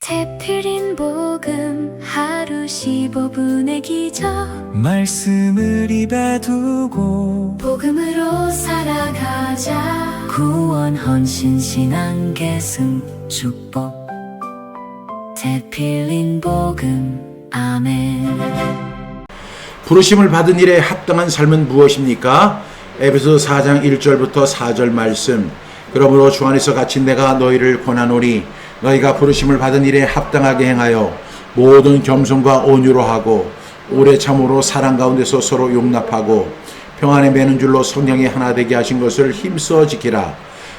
대필인 복음 하루 15분의 기적 말씀을 입에 두고 복음으로 살아가자. 구원 헌신 신앙 계승 축복 대필인 복음 아멘. 부르심을 받은 일에 합당한 삶은 무엇입니까? 에베소 4장 1절부터 4절 말씀. 그러므로 주 안에서 갇힌 내가 너희를 권하노니 너희가 부르심을 받은 일에 합당하게 행하여 모든 겸손과 온유로 하고 오래 참으로 사랑 가운데서 서로 용납하고 평안에 매는 줄로 성령이 하나 되게 하신 것을 힘써 지키라.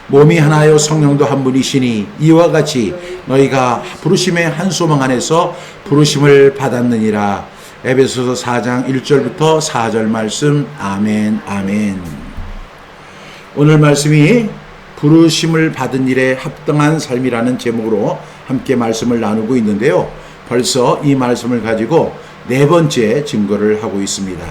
몸이 하나요 성령도 한 분이시니 이와 같이 너희가 부르심의 한 소망 안에서 부르심을 받았느니라. 에베소서 4장 1절부터 4절 말씀. 아멘 아멘. 오늘 말씀이 부르심을 받은 일에 합당한 삶이라는 제목으로 함께 말씀을 나누고 있는데요. 벌써 이 말씀을 가지고 네 번째 증거를 하고 있습니다.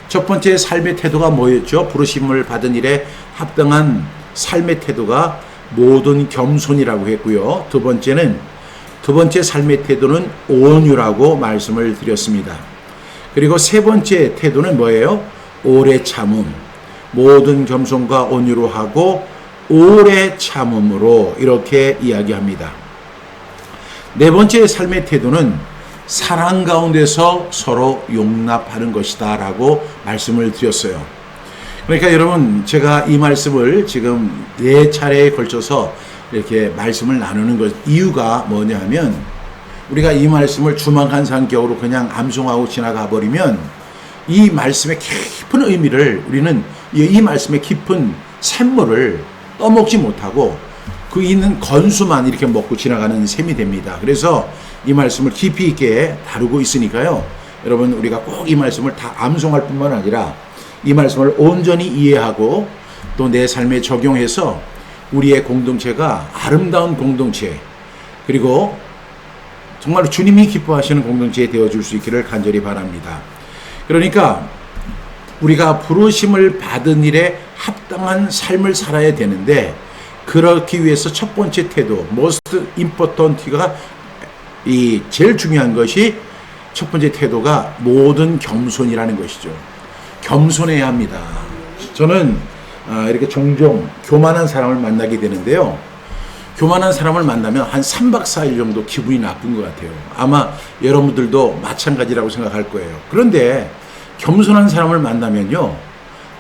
첫 번째 삶의 태도가 뭐였죠? 부르심을 받은 일에 합당한 삶의 태도가 모든 겸손이라고 했고요. 두 번째 삶의 태도는 온유라고 말씀을 드렸습니다. 그리고 세 번째 태도는 뭐예요? 오래 참음. 모든 겸손과 온유로 하고 오래 참음으로 이렇게 이야기합니다. 네 번째 삶의 태도는 사랑 가운데서 서로 용납하는 것이다 라고 말씀을 드렸어요. 그러니까 여러분, 제가 이 말씀을 지금 네 차례에 걸쳐서 이렇게 말씀을 나누는 것 이유가 뭐냐 하면, 우리가 이 말씀을 주망한상격으로 그냥 암송하고 지나가 버리면 이 말씀의 깊은 의미를, 우리는 이 말씀의 깊은 샘물을 떠먹지 못하고 그 있는 건수만 이렇게 먹고 지나가는 셈이 됩니다. 그래서 이 말씀을 깊이 있게 다루고 있으니까요, 여러분, 우리가 꼭 이 말씀을 다 암송할 뿐만 아니라 이 말씀을 온전히 이해하고 또 내 삶에 적용해서 우리의 공동체가 아름다운 공동체, 그리고 정말 주님이 기뻐하시는 공동체에 되어줄 수 있기를 간절히 바랍니다. 그러니까 우리가 부르심을 받은 일에 합당한 삶을 살아야 되는데, 그렇기 위해서 첫 번째 태도, most important가 제일 중요한 것이, 첫 번째 태도가 모든 겸손이라는 것이죠. 겸손해야 합니다. 저는 이렇게 종종 교만한 사람을 만나게 되는데요. 교만한 사람을 만나면 한 3박 4일 정도 기분이 나쁜 것 같아요. 아마 여러분들도 마찬가지라고 생각할 거예요. 그런데 겸손한 사람을 만나면요,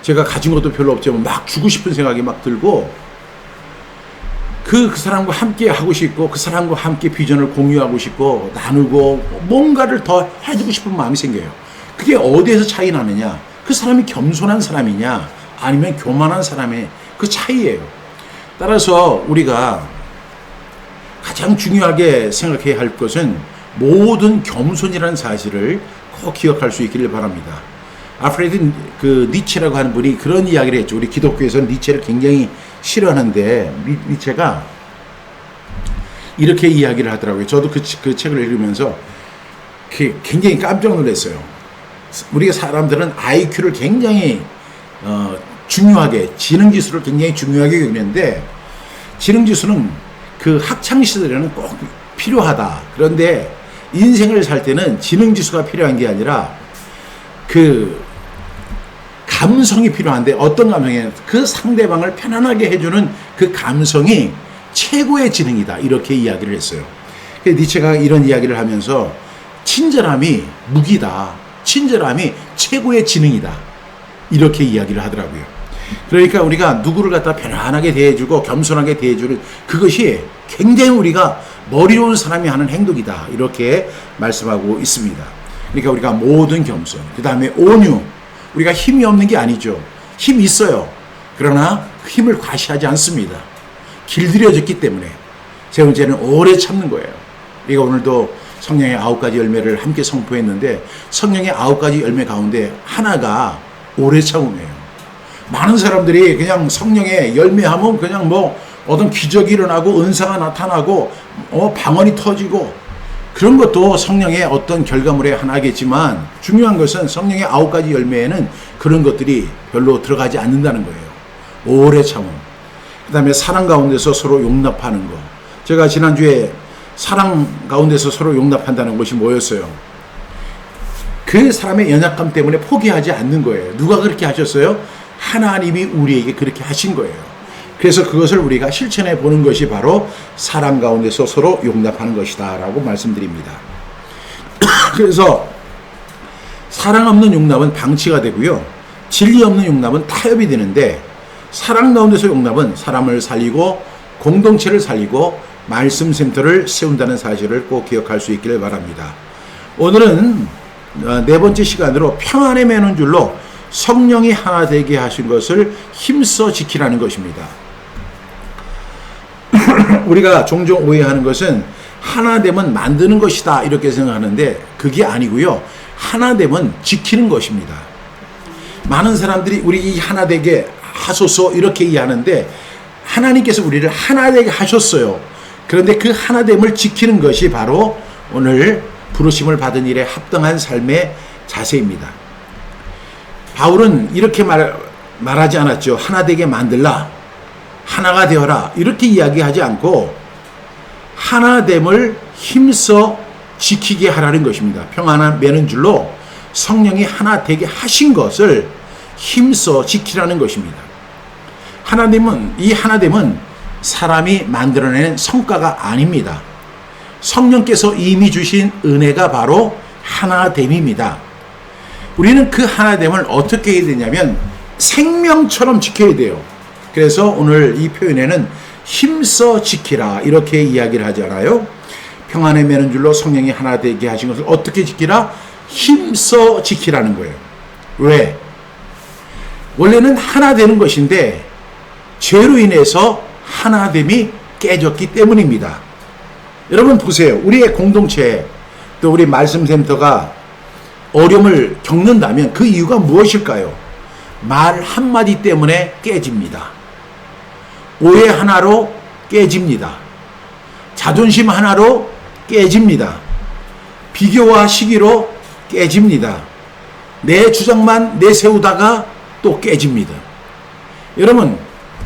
제가 가진 것도 별로 없지만 막 주고 싶은 생각이 막 들고, 그 사람과 함께 하고 싶고, 그 사람과 함께 비전을 공유하고 싶고, 나누고 뭔가를 더 해주고 싶은 마음이 생겨요. 그게 어디에서 차이 나느냐? 그 사람이 겸손한 사람이냐 아니면 교만한 사람의 그 차이예요. 따라서 우리가 가장 중요하게 생각해야 할 것은 모든 겸손이라는 사실을 꼭 기억할 수 있기를 바랍니다. 알프레드 니체라고 하는 분이 그런 이야기를 했죠. 우리 기독교에서는 니체를 굉장히 싫어하는데, 니체가 이렇게 이야기를 하더라고요. 저도 그 책을 읽으면서 굉장히 깜짝 놀랐어요. 우리가 사람들은 IQ를 굉장히 중요하게, 지능지수를 굉장히 중요하게 여기는데, 지능지수는 그 학창시절에는 꼭 필요하다. 그런데 인생을 살 때는 지능지수가 필요한 게 아니라 그 감성이 필요한데, 어떤 감성이냐, 그 상대방을 편안하게 해주는 그 감성이 최고의 지능이다, 이렇게 이야기를 했어요. 니체가 이런 이야기를 하면서 친절함이 무기다, 친절함이 최고의 지능이다, 이렇게 이야기를 하더라고요. 그러니까 우리가 누구를 갖다 편안하게 대해주고 겸손하게 대해주는 그것이 굉장히 우리가 머리로운 사람이 하는 행동이다, 이렇게 말씀하고 있습니다. 그러니까 우리가 모든 겸손, 그 다음에 온유. 우리가 힘이 없는 게 아니죠. 힘이 있어요. 그러나 힘을 과시하지 않습니다. 길들여졌기 때문에. 세 번째는 오래 참는 거예요. 우리가 오늘도 성령의 9가지 열매를 함께 선포했는데, 성령의 9가지 열매 가운데 하나가 오래 참음이에요. 많은 사람들이 그냥 성령의 열매하면 그냥 뭐 어떤 기적이 일어나고 은사가 나타나고 방언이 터지고, 그런 것도 성령의 어떤 결과물의 하나겠지만, 중요한 것은 성령의 9가지 열매에는 그런 것들이 별로 들어가지 않는다는 거예요. 오래 참음. 그 다음에 사랑 가운데서 서로 용납하는 거. 제가 지난주에 사랑 가운데서 서로 용납한다는 것이 뭐였어요? 그 사람의 연약함 때문에 포기하지 않는 거예요. 누가 그렇게 하셨어요? 하나님이 우리에게 그렇게 하신 거예요. 그래서 그것을 우리가 실천해 보는 것이 바로 사랑 가운데서 서로 용납하는 것이다 라고 말씀드립니다. 그래서 사랑 없는 용납은 방치가 되고요. 진리 없는 용납은 타협이 되는데, 사랑 가운데서 용납은 사람을 살리고 공동체를 살리고 말씀 센터를 세운다는 사실을 꼭 기억할 수 있기를 바랍니다. 오늘은 네 번째 시간으로 평안에 매는 줄로 성령이 하나 되게 하신 것을 힘써 지키라는 것입니다. 우리가 종종 오해하는 것은 하나됨은 만드는 것이다 이렇게 생각하는데 그게 아니고요. 하나됨은 지키는 것입니다. 많은 사람들이 우리 이 하나되게 하소서 이렇게 이해하는데, 하나님께서 우리를 하나되게 하셨어요. 그런데 그 하나됨을 지키는 것이 바로 오늘 부르심을 받은 일에 합당한 삶의 자세입니다. 바울은 이렇게 말하지 않았죠. 하나되게 만들라, 하나가 되어라 이렇게 이야기하지 않고 하나됨을 힘써 지키게 하라는 것입니다. 평안을 매는 줄로 성령이 하나 되게 하신 것을 힘써 지키라는 것입니다. 이 하나됨은 사람이 만들어낸 성과가 아닙니다. 성령께서 이미 주신 은혜가 바로 하나됨입니다. 우리는 그 하나됨을 어떻게 해야 되냐면 생명처럼 지켜야 돼요. 그래서 오늘 이 표현에는 힘써 지키라 이렇게 이야기를 하잖아요. 평안에 매는 줄로 성령이 하나 되게 하신 것을 어떻게 지키라? 힘써 지키라는 거예요. 왜? 원래는 하나 되는 것인데 죄로 인해서 하나됨이 깨졌기 때문입니다. 여러분 보세요. 우리의 공동체 또 우리 말씀센터가 어려움을 겪는다면 그 이유가 무엇일까요? 말 한마디 때문에 깨집니다. 오해 하나로 깨집니다. 자존심 하나로 깨집니다. 비교와 시기로 깨집니다. 내 주장만 내세우다가 또 깨집니다. 여러분,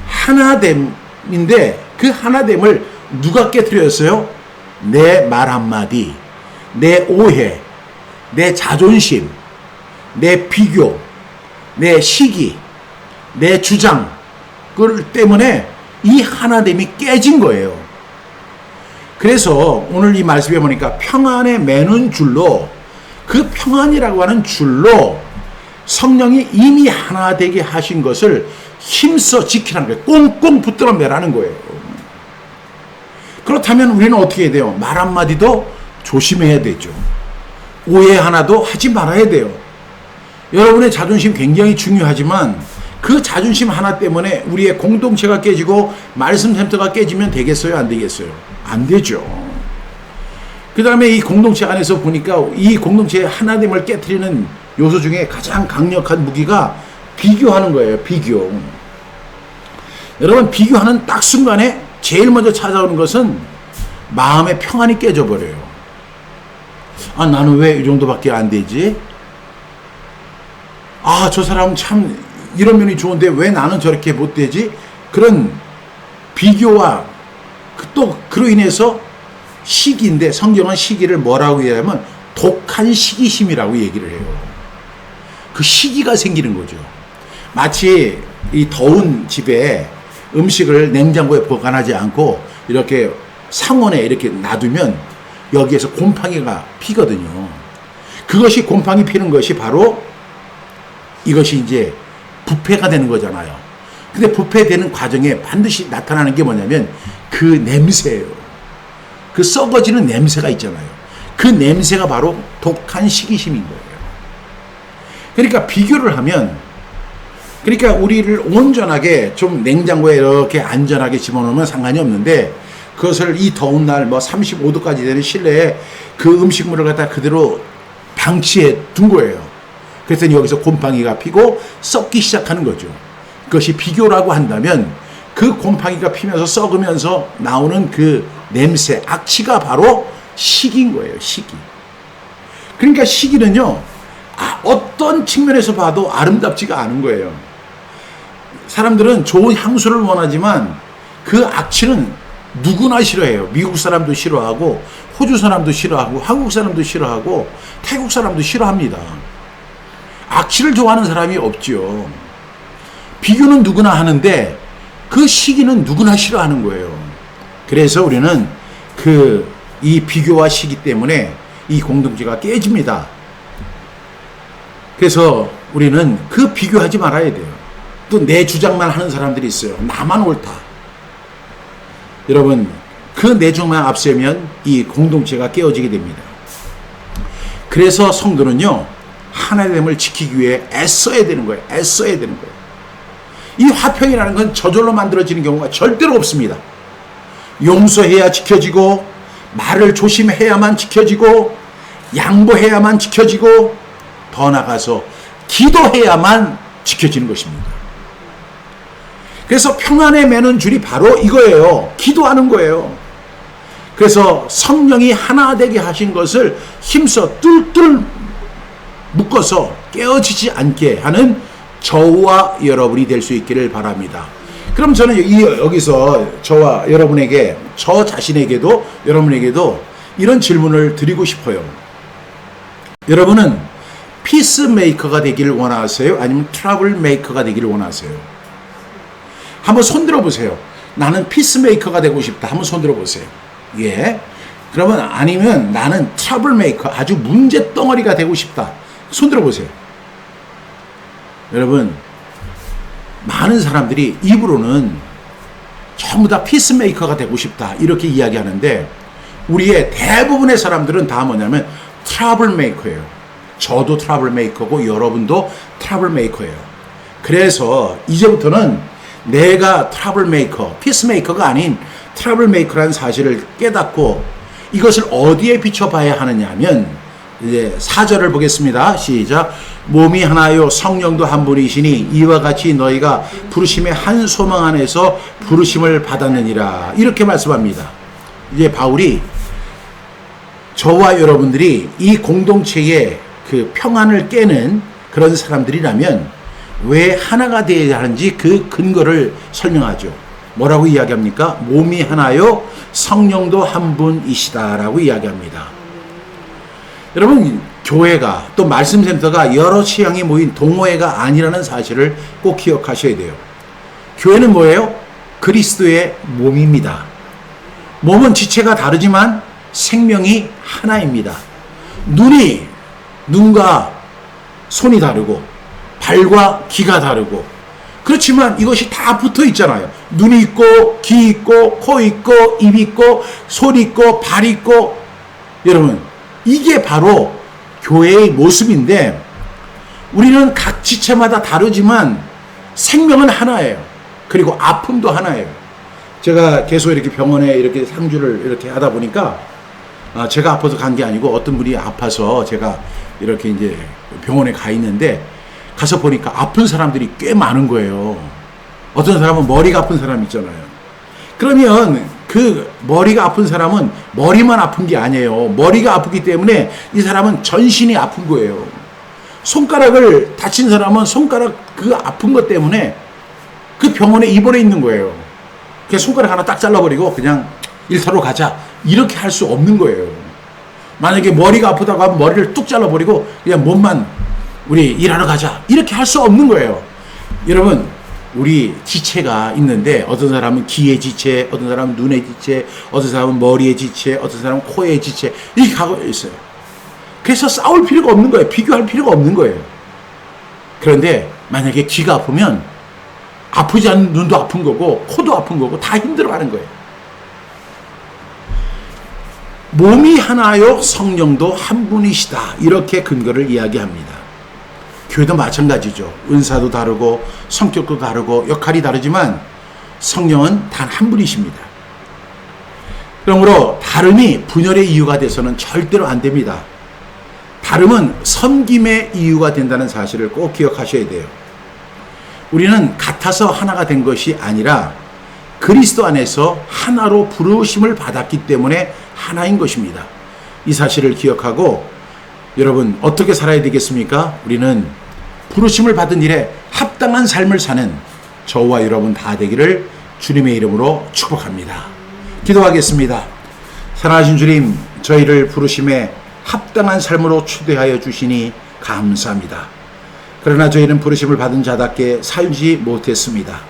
하나됨인데 그 하나됨을 누가 깨뜨렸어요? 내 말 한마디, 내 오해, 내 자존심, 내 비교, 내 시기, 내 주장 때문에 이 하나됨이 깨진 거예요. 그래서 오늘 이 말씀에 보니까 평안에 매는 줄로, 그 평안이라고 하는 줄로 성령이 이미 하나 되게 하신 것을 힘써 지키라는 거예요. 꽁꽁 붙들어 매라는 거예요. 그렇다면 우리는 어떻게 해야 돼요? 말 한마디도 조심해야 되죠. 오해 하나도 하지 말아야 돼요. 여러분의 자존심 굉장히 중요하지만 그 자존심 하나 때문에 우리의 공동체가 깨지고 말씀 센터가 깨지면 되겠어요? 안 되겠어요? 안 되죠. 그 다음에 이 공동체 안에서 보니까 이 공동체의 하나됨을 깨트리는 요소 중에 가장 강력한 무기가 비교하는 거예요. 비교. 여러분, 비교하는 딱 순간에 제일 먼저 찾아오는 것은 마음의 평안이 깨져버려요. 아, 나는 왜 이 정도밖에 안 되지? 아, 저 사람은 참 이런 면이 좋은데 왜 나는 저렇게 못 되지? 그런 비교와 또 그로 인해서 시기인데, 성경은 시기를 뭐라고 얘기하면 독한 시기심이라고 얘기를 해요. 그 시기가 생기는 거죠. 마치 이 더운 집에 음식을 냉장고에 보관하지 않고 이렇게 상온에 이렇게 놔두면 여기에서 곰팡이가 피거든요. 그것이 곰팡이 피는 것이 바로 이것이 이제 부패가 되는 거잖아요. 근데 부패되는 과정에 반드시 나타나는 게 뭐냐면 그 냄새예요. 그 썩어지는 냄새가 있잖아요. 그 냄새가 바로 독한 시기심인 거예요. 그러니까 비교를 하면, 그러니까 우리를 온전하게 좀 냉장고에 이렇게 안전하게 집어넣으면 상관이 없는데, 그것을 이 더운 날 뭐 35도까지 되는 실내에 그 음식물을 갖다 그대로 방치해 둔 거예요. 그랬더니 여기서 곰팡이가 피고 썩기 시작하는 거죠. 그것이 비교라고 한다면 그 곰팡이가 피면서 썩으면서 나오는 그 냄새, 악취가 바로 시기인 거예요. 시기. 그러니까 시기는요, 어떤 측면에서 봐도 아름답지가 않은 거예요. 사람들은 좋은 향수를 원하지만 그 악취는 누구나 싫어해요. 미국 사람도 싫어하고 호주 사람도 싫어하고 한국 사람도 싫어하고 태국 사람도 싫어합니다. 악취를 좋아하는 사람이 없죠. 비교는 누구나 하는데 그 시기는 누구나 싫어하는 거예요. 그래서 우리는 이 비교와 시기 때문에 이 공동체가 깨집니다. 그래서 우리는 그 비교하지 말아야 돼요. 또 내 주장만 하는 사람들이 있어요. 나만 옳다. 여러분, 그 내 주장만 앞세면 이 공동체가 깨어지게 됩니다. 그래서 성도는요, 하나됨을 지키기 위해 애써야 되는 거예요. 애써야 되는 거예요. 이 화평이라는 건 저절로 만들어지는 경우가 절대로 없습니다. 용서해야 지켜지고, 말을 조심해야만 지켜지고, 양보해야만 지켜지고, 더 나아가서 기도해야만 지켜지는 것입니다. 그래서 평안에 매는 줄이 바로 이거예요. 기도하는 거예요. 그래서 성령이 하나 되게 하신 것을 힘써 뚫뚫 묶어서 깨어지지 않게 하는 저와 여러분이 될 수 있기를 바랍니다. 그럼 저는 여기서 저와 여러분에게, 저 자신에게도 여러분에게도 이런 질문을 드리고 싶어요. 여러분은 피스메이커가 되기를 원하세요? 아니면 트러블 메이커가 되기를 원하세요? 한번 손들어 보세요. 나는 피스메이커가 되고 싶다. 한번 손들어 보세요. 예. 그러면 아니면 나는 트러블 메이커, 아주 문제 덩어리가 되고 싶다. 손들어 보세요. 여러분, 많은 사람들이 입으로는 전부 다 피스메이커가 되고 싶다 이렇게 이야기하는데, 우리의 대부분의 사람들은 다 뭐냐면 트러블 메이커예요. 저도 트러블 메이커고 여러분도 트러블 메이커예요. 그래서 이제부터는 내가 트러블 메이커, 피스메이커가 아닌 트러블 메이커라는 사실을 깨닫고 이것을 어디에 비춰봐야 하느냐 하면, 이제 4절을 보겠습니다. 시작. 몸이 하나요 성령도 한 분이시니 이와 같이 너희가 부르심의 한 소망 안에서 부르심을 받았느니라. 이렇게 말씀합니다. 이제 바울이 저와 여러분들이 이 공동체의 그 평안을 깨는 그런 사람들이라면 왜 하나가 되어야 하는지 그 근거를 설명하죠. 뭐라고 이야기합니까? 몸이 하나요 성령도 한 분이시다라고 이야기합니다. 여러분, 교회가 또 말씀센터가 여러 취향이 모인 동호회가 아니라는 사실을 꼭 기억하셔야 돼요. 교회는 뭐예요? 그리스도의 몸입니다. 몸은 지체가 다르지만 생명이 하나입니다. 눈과 손이 다르고 발과 귀가 다르고, 그렇지만 이것이 다 붙어 있잖아요. 눈이 있고 귀 있고 코 있고 입 있고 손 있고 발 있고. 여러분, 이게 바로 교회의 모습인데, 우리는 각 지체마다 다르지만 생명은 하나예요. 그리고 아픔도 하나예요. 제가 계속 이렇게 병원에 이렇게 상주를 이렇게 하다 보니까, 제가 아파서 간 게 아니고 어떤 분이 아파서 제가 이렇게 이제 병원에 가 있는데, 가서 보니까 아픈 사람들이 꽤 많은 거예요. 어떤 사람은 머리가 아픈 사람 있잖아요. 그러면 그 머리가 아픈 사람은 머리만 아픈 게 아니에요. 머리가 아프기 때문에 이 사람은 전신이 아픈 거예요. 손가락을 다친 사람은 손가락 그 아픈 것 때문에 그 병원에 입원해 있는 거예요. 그냥 손가락 하나 딱 잘라버리고 그냥 일터로 가자, 이렇게 할 수 없는 거예요. 만약에 머리가 아프다고 하면 머리를 뚝 잘라버리고 그냥 몸만 우리 일하러 가자, 이렇게 할 수 없는 거예요. 여러분, 우리 지체가 있는데 어떤 사람은 귀의 지체, 어떤 사람은 눈의 지체, 어떤 사람은 머리의 지체, 어떤 사람은 코의 지체, 이렇게 가고 있어요. 그래서 싸울 필요가 없는 거예요. 비교할 필요가 없는 거예요. 그런데 만약에 귀가 아프면 아프지 않은 눈도 아픈 거고 코도 아픈 거고 다 힘들어하는 거예요. 몸이 하나요 성령도 한 분이시다, 이렇게 근거를 이야기합니다. 교회도 마찬가지죠. 은사도 다르고 성격도 다르고 역할이 다르지만 성령은 단 한 분이십니다. 그러므로 다름이 분열의 이유가 돼서는 절대로 안 됩니다. 다름은 섬김의 이유가 된다는 사실을 꼭 기억하셔야 돼요. 우리는 같아서 하나가 된 것이 아니라 그리스도 안에서 하나로 부르심을 받았기 때문에 하나인 것입니다. 이 사실을 기억하고 여러분, 어떻게 살아야 되겠습니까? 우리는 부르심을 받은 일에 합당한 삶을 사는 저와 여러분 다 되기를 주님의 이름으로 축복합니다. 기도하겠습니다. 사랑하신 주님, 저희를 부르심에 합당한 삶으로 초대하여 주시니 감사합니다. 그러나 저희는 부르심을 받은 자답게 살지 못했습니다.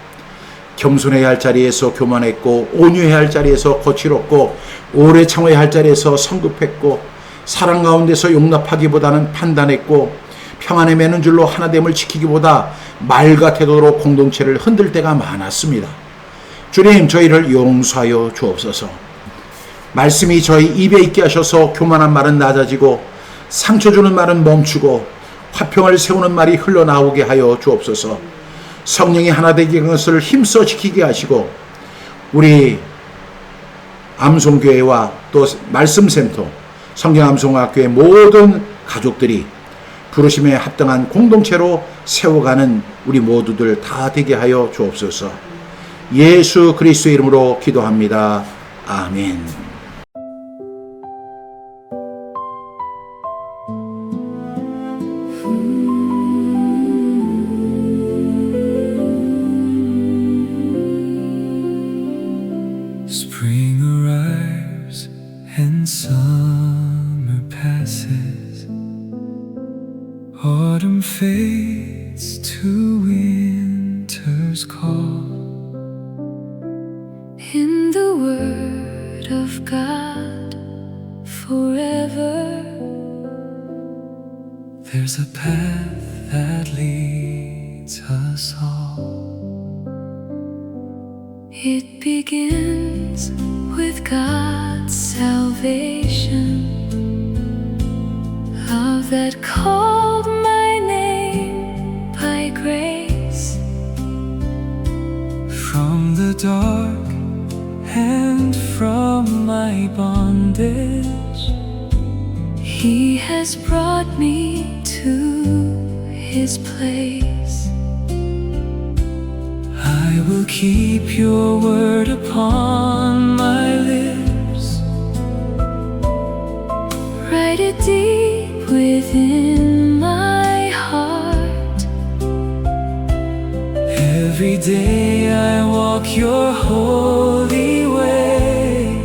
겸손해야 할 자리에서 교만했고, 온유해야 할 자리에서 거칠었고, 오래 참아야 할 자리에서 성급했고, 사랑 가운데서 용납하기보다는 판단했고, 평안에 매는 줄로 하나됨을 지키기보다 말과 태도로 공동체를 흔들 때가 많았습니다. 주님, 저희를 용서하여 주옵소서. 말씀이 저희 입에 있게 하셔서 교만한 말은 낮아지고, 상처 주는 말은 멈추고, 화평을 세우는 말이 흘러나오게 하여 주옵소서. 성령이 하나 되게 한 것을 힘써 지키게 하시고, 우리 암송교회와 또 말씀센터, 성경암송학교의 모든 가족들이 부르심에 합당한 공동체로 세워가는 우리 모두들 다 되게 하여 주옵소서. 예수 그리스도의 이름으로 기도합니다. 아멘. Spring arrives and summer passes. Autumn fades to winter's call. In the Word of God forever. There's a path that leads us all. It begins with God's salvation, love that called my name by grace. From the dark and from my bondage, He has brought me to His place. I will keep your word upon my lips. Write it deep within my heart. Every day I walk your holy way.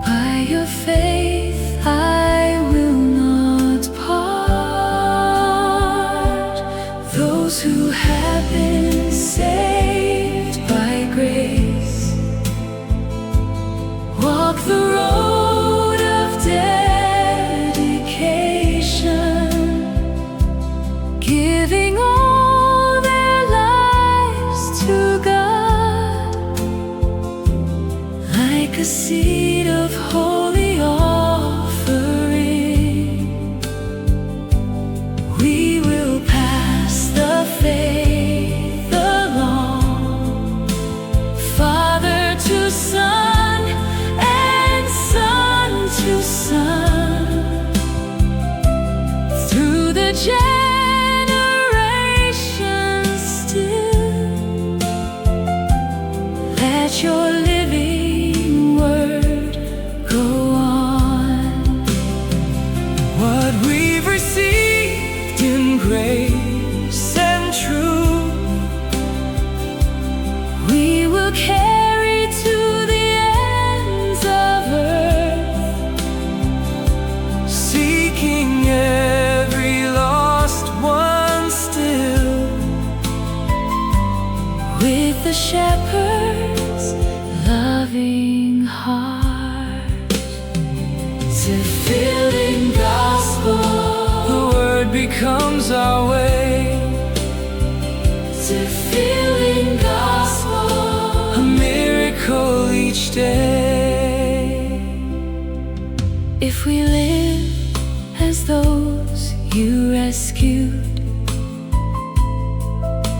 By your faith I will not part. Those who have been saved by grace walk the road of dedication, giving all their lives to God, like a seed of holy offering. We will pass the faith along, Father to Son and Son to Son, through the generations still. Let your living word go on. What we've received in grace and truth, We will carry to the ends of earth, seeking every lost one still. with the shepherd's loving heart. Fulfilling gospel, The word becomes our way, fulfilling gospel, a miracle each day. if we live as those you rescued,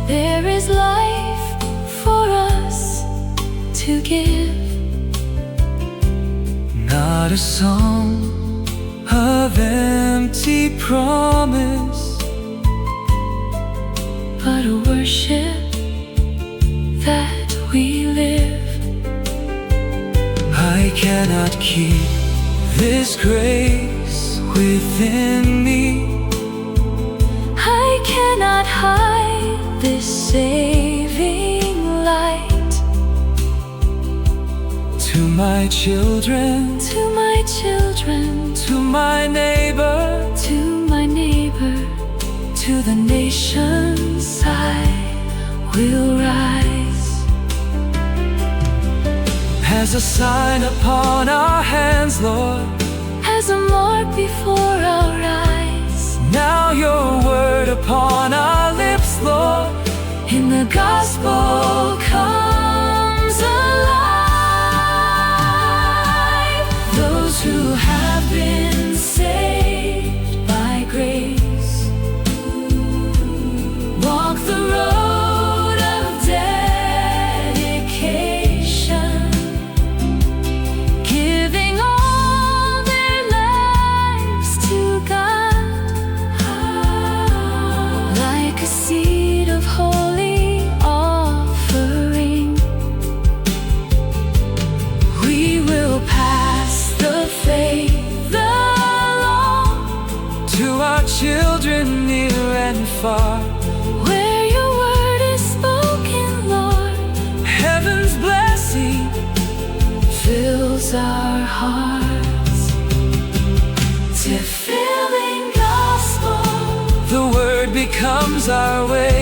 there is life for us to give. Not a song of empty promise, but a worship that we live. I cannot keep this grace within me. I cannot hide this saving light. To my children, to my children, to my neighbor, to my neighbor, to the nations I will rise. as a sign upon our hands, Lord. As a mark before our eyes, Now your word upon our lips, Lord. in the gospel comes alive. Those who have been saved by grace walk the road of dedication, giving all their lives to God, like a seed of holy offering. We will pass the faith along To our children near and far, where your word is spoken, Lord. heaven's blessing Fills our hearts to filling gospel. the word becomes our way.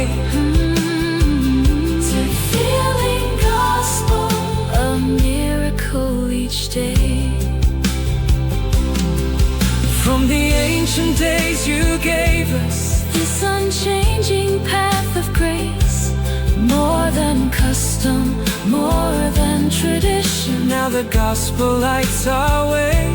To filling gospel, a miracle each day. From the ancient days you gave us, This unchanging path of grace, more than custom, more than tradition. now the gospel lights our way.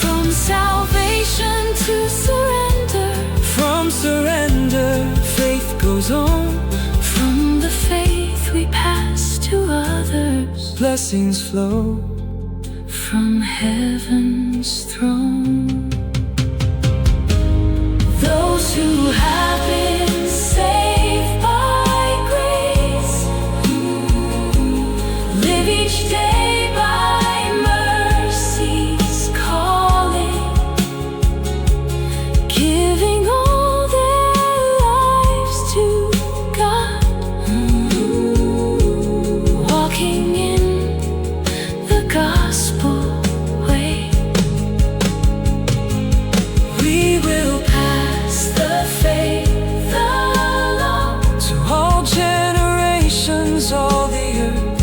From salvation to surrender, From surrender, faith goes on. from the faith we pass to others, Blessings flow. from heaven's throne. Those who have been saved by grace live each day by mercy's calling, giving all their lives to God, walking in the gospel way. We will pass the faith along To all generations, all the earth.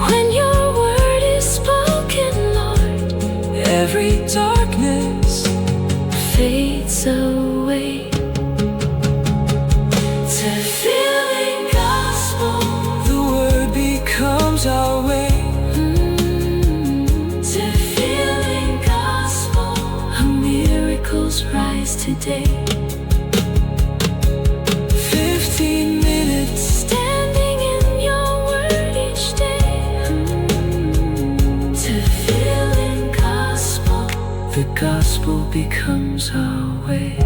when your word is spoken, Lord. Every darkness Fades away to filling gospel. the word becomes our way. To filling gospel, miracles rise today. 15 minutes, Standing in your word each day. To filling gospel, the gospel becomes our way.